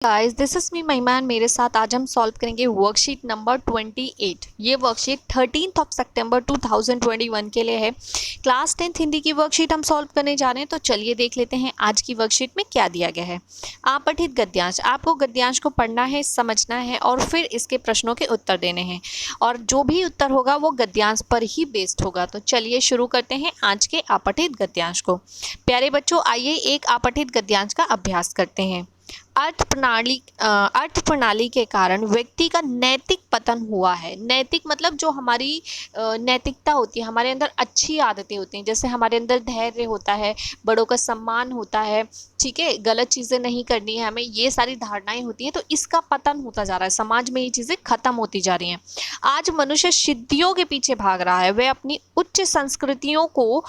Guys, this is me महिमान। मेरे साथ आज हम सॉल्व करेंगे वर्कशीट नंबर 28। ये वर्कशीट 13 सितंबर 2021 के लिए है। क्लास 10th हिंदी की वर्कशीट हम सॉल्व करने जा रहे हैं। तो चलिए देख लेते हैं आज की वर्कशीट में क्या दिया गया है। आपठित गद्यांश, आपको गद्यांश को पढ़ना है, समझना है और फिर इसके प्रश्नों के उत्तर देने हैं। और जो भी उत्तर होगा वो गद्यांश पर ही बेस्ड होगा। तो चलिए शुरू करते हैं आज के आपठित गद्यांश को। प्यारे बच्चों, आइए एक आपठित गद्यांश का अभ्यास करते हैं। अर्थ प्रणाली के कारण व्यक्ति का नैतिक पतन हुआ है। नैतिक मतलब जो हमारी नैतिकता होती है, हमारे अंदर अच्छी आदतें होती हैं, जैसे हमारे अंदर धैर्य होता है, बड़ों का सम्मान होता है, ठीक है, गलत चीज़ें नहीं करनी है हमें, ये सारी धारणाएं होती हैं। तो इसका पतन होता जा रहा है, समाज में ये चीज़ें खत्म होती जा रही हैं। आज मनुष्य सिद्धियों के पीछे भाग रहा है। वह अपनी उच्च संस्कृतियों को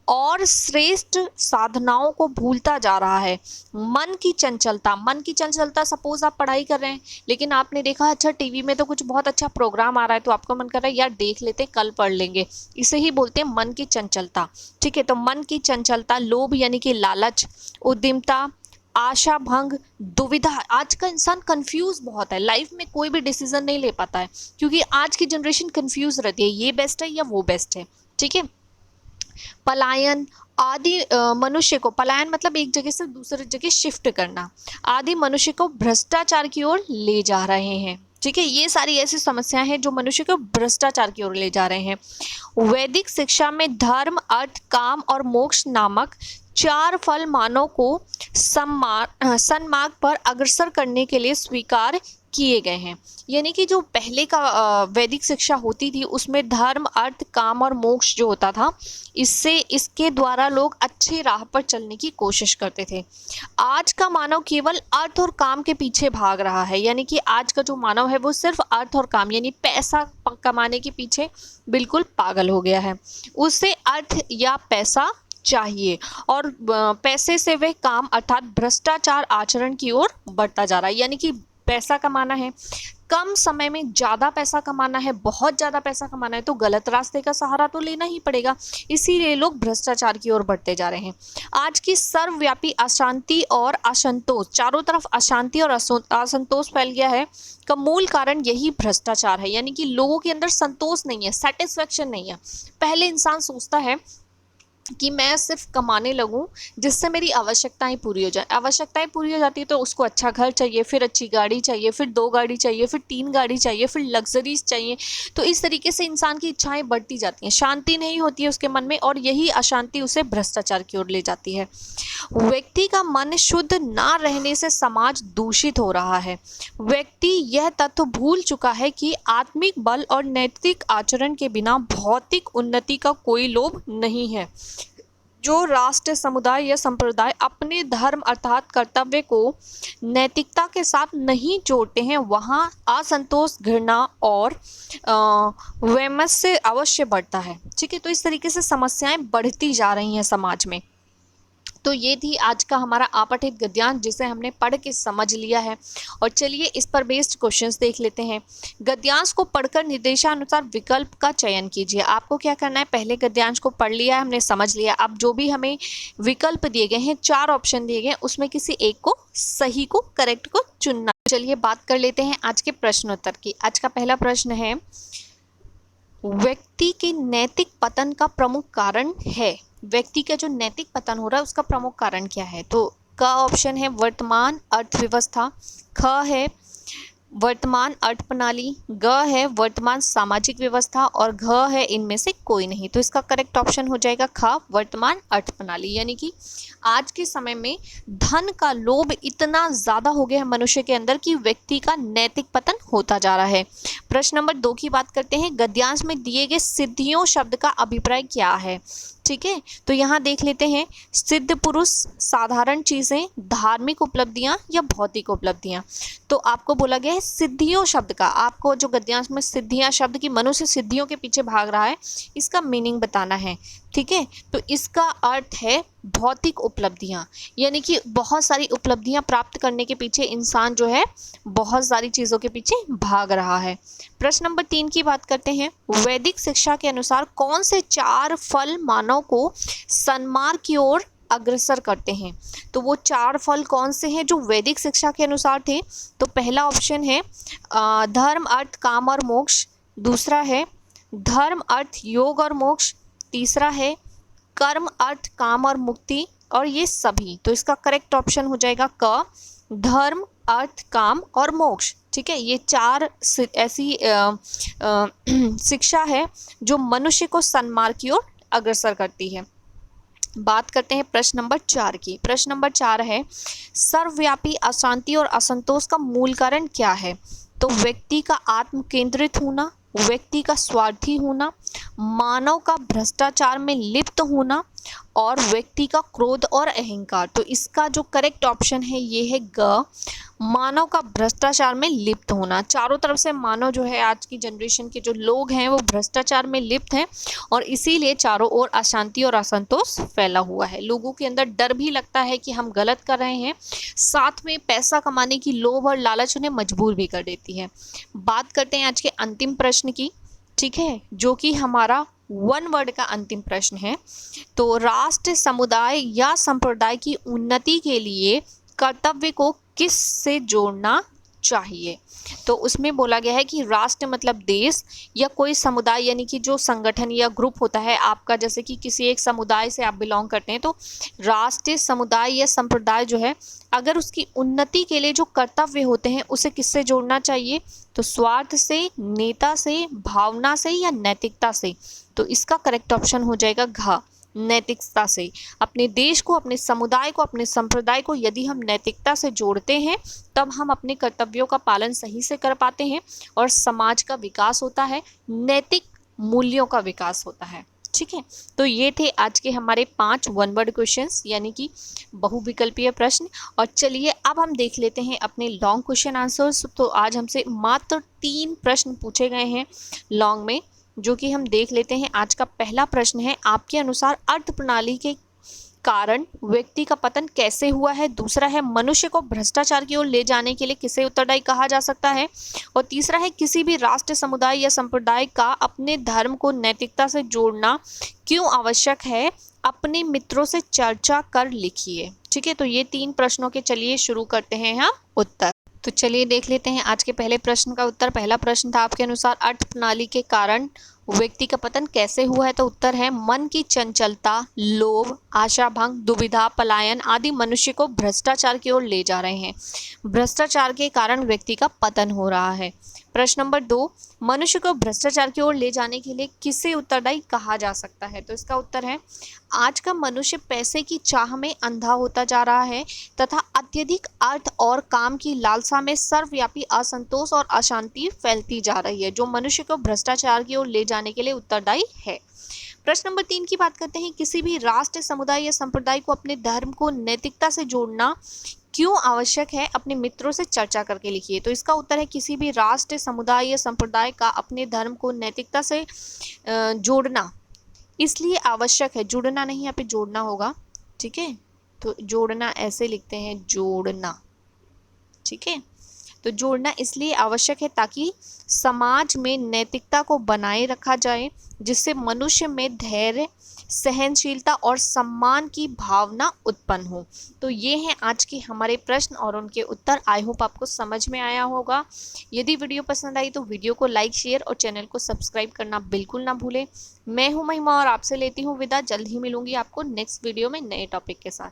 और श्रेष्ठ साधनाओं को भूलता जा रहा है। मन की चंचलता, सपोज आप पढ़ाई कर रहे हैं लेकिन आपने देखा अच्छा टीवी में तो कुछ बहुत अच्छा प्रोग्राम आ रहा है, तो आपका मन कर रहा है यार देख लेते, कल पढ़ लेंगे। इसे ही बोलते हैं मन की चंचलता। ठीक है, तो मन की चंचलता, लोभ यानी कि लालच, उद्यमता, आशा भंग, दुविधा। आज का इंसान कंफ्यूज बहुत है, लाइफ में कोई भी डिसीजन नहीं ले पाता है क्योंकि आज की जनरेशन कंफ्यूज रहती है, ये बेस्ट है या वो बेस्ट है। ठीक है, पलायन आदि मनुष्य को, पलायन मतलब एक जगह से दूसरी जगह शिफ्ट करना, आदि मनुष्य को भ्रष्टाचार की ओर ले जा रहे हैं। ठीक है, ये सारी ऐसी समस्याएं हैं जो मनुष्य को भ्रष्टाचार की ओर ले जा रहे हैं। वैदिक शिक्षा में धर्म, अर्थ, काम और मोक्ष नामक चार फल मानव को सन्मार्ग पर अग्रसर करने के लिए स्वीकार किए गए हैं। यानी कि जो पहले का वैदिक शिक्षा होती थी उसमें धर्म, अर्थ, काम और मोक्ष जो होता था, इसके द्वारा लोग अच्छे राह पर चलने की कोशिश करते थे। आज का मानव केवल अर्थ और काम के पीछे भाग रहा है। यानी कि आज का जो मानव है वो सिर्फ अर्थ और काम यानी पैसा कमाने के पीछे बिल्कुल पागल हो गया है। उसे अर्थ या पैसा चाहिए और पैसे से वह काम अर्थात भ्रष्टाचार आचरण की ओर बढ़ता जा रहा है। यानी कि पैसा कमाना है, कम समय में ज़्यादा पैसा कमाना है, बहुत ज़्यादा पैसा कमाना है, तो गलत रास्ते का सहारा तो लेना ही पड़ेगा। इसीलिए लोग भ्रष्टाचार की ओर बढ़ते जा रहे हैं। आज की सर्वव्यापी अशांति और असंतोष, चारों तरफ अशांति और असंतोष फैल गया है, का मूल कारण यही भ्रष्टाचार है। यानी कि लोगों के अंदर संतोष नहीं है, सेटिस्फेक्शन नहीं है। पहले इंसान सोचता है कि मैं सिर्फ कमाने लगूं जिससे मेरी आवश्यकताएं पूरी हो जाए। आवश्यकताएं पूरी हो जाती है तो उसको अच्छा घर चाहिए, फिर अच्छी गाड़ी चाहिए, फिर 2 गाड़ी चाहिए, फिर 3 गाड़ी चाहिए, फिर लग्जरीज चाहिए। तो इस तरीके से इंसान की इच्छाएं बढ़ती जाती हैं, शांति नहीं होती है उसके मन में और यही अशांति उसे भ्रष्टाचार की ओर ले जाती है। व्यक्ति का मन शुद्ध ना रहने से समाज दूषित हो रहा है। व्यक्ति यह तथ्य भूल चुका है कि आत्मिक बल और नैतिक आचरण के बिना भौतिक उन्नति का कोई लोभ नहीं है। जो राष्ट्र, समुदाय या संप्रदाय अपने धर्म अर्थात कर्तव्य को नैतिकता के साथ नहीं जोड़ते हैं, वहाँ असंतोष, घृणा और वैमनस्य अवश्य बढ़ता है। ठीक है, तो इस तरीके से समस्याएं बढ़ती जा रही हैं समाज में। तो ये थी आज का हमारा आपठित गद्यांश जिसे हमने पढ़ के समझ लिया है। और चलिए इस पर बेस्ड क्वेश्चंस देख लेते हैं। गद्यांश को पढ़कर निर्देशानुसार विकल्प का चयन कीजिए। आपको क्या करना है, पहले गद्यांश को पढ़ लिया है, हमने समझ लिया। अब जो भी हमें विकल्प दिए गए हैं, 4 ऑप्शन दिए गए, उसमें किसी एक को, सही को, करेक्ट को चुनना। चलिए बात कर लेते हैं आज के प्रश्नोत्तर की। आज का पहला प्रश्न है, व्यक्ति के नैतिक पतन का प्रमुख कारण है। व्यक्ति का जो नैतिक पतन हो रहा है उसका प्रमुख कारण क्या है? तो क ऑप्शन है वर्तमान अर्थव्यवस्था, ख है वर्तमान अर्थ प्रणाली, ग है वर्तमान सामाजिक व्यवस्था और घ है इनमें से कोई नहीं। तो इसका करेक्ट ऑप्शन हो जाएगा ख, वर्तमान अर्थ प्रणाली। यानी कि आज के समय में धन का लोभ इतना ज़्यादा हो गया है मनुष्य के अंदर कि व्यक्ति का नैतिक पतन होता जा रहा है। प्रश्न नंबर 2 की बात करते हैं। गद्यांश में दिए गए सिद्धियों शब्द का अभिप्राय क्या है? ठीक है, तो यहाँ देख लेते हैं। सिद्ध पुरुष, साधारण चीज़ें, धार्मिक उपलब्धियाँ या भौतिक उपलब्धियाँ। तो आपको बोला गया है सिद्धियों शब्द का, आपको जो गद्यांश में सिद्धियाँ शब्द की, मनुष्य सिद्धियों के पीछे भाग रहा है, इसका मीनिंग बताना है। ठीक है, तो इसका अर्थ है भौतिक उपलब्धियाँ, यानी कि बहुत सारी उपलब्धियाँ प्राप्त करने के पीछे इंसान जो है बहुत सारी चीज़ों के पीछे भाग रहा है। प्रश्न नंबर 3 की बात करते हैं। वैदिक शिक्षा के अनुसार कौन से 4 फल मानव को सन्मार्ग की ओर अग्रसर करते हैं। तो वो 4 फल कौन से हैं जो वैदिक शिक्षा के अनुसार थे? तो पहला ऑप्शन है धर्म अर्थ काम और मोक्ष, दूसरा है धर्म अर्थ योग और मोक्ष, तीसरा है कर्म अर्थ काम और मुक्ति, और ये सभी। तो इसका करेक्ट ऑप्शन हो जाएगा क, धर्म अर्थ काम और मोक्ष। ठीक है, ये 4 ऐसी शिक्षा है जो मनुष्य को सन्मार्ग की ओर अग्रसर करती है। बात करते हैं प्रश्न नंबर 4 की। प्रश्न नंबर 4 है सर्वव्यापी अशांति और असंतोष का मूल कारण क्या है? तो व्यक्ति का आत्म केंद्रित होना, व्यक्ति का स्वार्थी होना, मानव का भ्रष्टाचार में लिप्त होना, और व्यक्ति का क्रोध और अहंकार। तो इसका जो करेक्ट ऑप्शन है ये है ग, मानव का भ्रष्टाचार में लिप्त होना। चारों तरफ से मानव जो है, आज की जनरेशन के जो लोग हैं वो भ्रष्टाचार में लिप्त हैं, और इसीलिए चारों ओर अशांति और असंतोष फैला हुआ है। लोगों के अंदर डर भी लगता है कि हम गलत कर रहे हैं, साथ में पैसा कमाने की लोभ और लालच उन्हें मजबूर भी कर देती है। बात करते हैं आज के अंतिम प्रश्न की, ठीक है, जो कि हमारा 1 वर्ड का अंतिम प्रश्न है। तो राष्ट्र, समुदाय या संप्रदाय की उन्नति के लिए कर्तव्य को किस से जोड़ना चाहिए? तो उसमें बोला गया है कि राष्ट्र मतलब देश, या कोई समुदाय यानी कि जो संगठन या ग्रुप होता है आपका, जैसे कि किसी एक समुदाय से आप बिलोंग करते हैं, तो राष्ट्र, समुदाय या संप्रदाय जो है, अगर उसकी उन्नति के लिए जो कर्तव्य होते हैं उसे किससे जोड़ना चाहिए? तो स्वार्थ से, नेता से, भावना से, या नैतिकता से? तो इसका करेक्ट ऑप्शन हो जाएगा घ, नैतिकता से। अपने देश को, अपने समुदाय को, अपने संप्रदाय को यदि हम नैतिकता से जोड़ते हैं तब हम अपने कर्तव्यों का पालन सही से कर पाते हैं और समाज का विकास होता है, नैतिक मूल्यों का विकास होता है। ठीक है, तो ये थे आज के हमारे 5 1 वर्ड क्वेश्चंस यानी कि बहुविकल्पीय प्रश्न। और चलिए अब हम देख लेते हैं अपने लॉन्ग क्वेश्चन आंसर्स। तो आज हमसे मात्र 3 प्रश्न पूछे गए हैं लॉन्ग में, जो कि हम देख लेते हैं। आज का पहला प्रश्न है, आपके अनुसार अर्थ प्रणाली के कारण व्यक्ति का पतन कैसे हुआ है? दूसरा है, मनुष्य को भ्रष्टाचार की ओर ले जाने के लिए किसे उत्तरदायी कहा जा सकता है? और तीसरा है, किसी भी राष्ट्र, समुदाय या संप्रदाय का अपने धर्म को नैतिकता से जोड़ना क्यों आवश्यक है? अपने मित्रों से चर्चा कर लिखिए। ठीक है, तो ये 3 प्रश्नों के चलिए शुरू करते हैं हम उत्तर। तो चलिए देख लेते हैं आज के पहले प्रश्न का उत्तर। पहला प्रश्न था, आपके अनुसार अर्थ प्रणाली के कारण व्यक्ति का पतन कैसे हुआ है? तो उत्तर है, मन की चंचलता, लोभ, आशाभंग, दुविधा, पलायन आदि मनुष्य को भ्रष्टाचार की ओर ले जा रहे हैं। भ्रष्टाचार के कारण व्यक्ति का पतन हो रहा है। प्रश्न नंबर 2, मनुष्य को भ्रष्टाचार की ओर ले जाने के लिए किसे उत्तरदायी कहा जा सकता है? तो इसका उत्तर है, आज का मनुष्य पैसे की चाह में अंधा होता जा रहा है तथा अत्यधिक अर्थ और काम की लालसा में सर्वव्यापी असंतोष और अशांति फैलती जा रही है, जो मनुष्य को भ्रष्टाचार की ओर ले जाने के लिए उत्तरदायी है। प्रश्न नंबर 3 की बात करते हैं, किसी भी राष्ट्र, समुदाय या संप्रदाय को अपने धर्म को नैतिकता से जोड़ना क्यों आवश्यक है? अपने मित्रों से चर्चा करके लिखिए। तो इसका उत्तर है, किसी भी राष्ट्र, समुदाय या संप्रदाय का अपने धर्म को नैतिकता से जोड़ना इसलिए आवश्यक है, जुड़ना नहीं, यहाँ पे जोड़ना होगा। ठीक है, तो जोड़ना ऐसे लिखते हैं, जोड़ना। ठीक है, तो जोड़ना इसलिए आवश्यक है ताकि समाज में नैतिकता को बनाए रखा जाए, जिससे मनुष्य में धैर्य, सहनशीलता और सम्मान की भावना उत्पन्न हो। तो ये हैं आज के हमारे प्रश्न और उनके उत्तर। आई होप आपको समझ में आया होगा। यदि वीडियो पसंद आई तो वीडियो को लाइक, शेयर और चैनल को सब्सक्राइब करना बिल्कुल ना भूलें। मैं हूँ महिमा और आपसे लेती हूँ विदा। जल्द ही मिलूंगी आपको नेक्स्ट वीडियो में नए टॉपिक के साथ।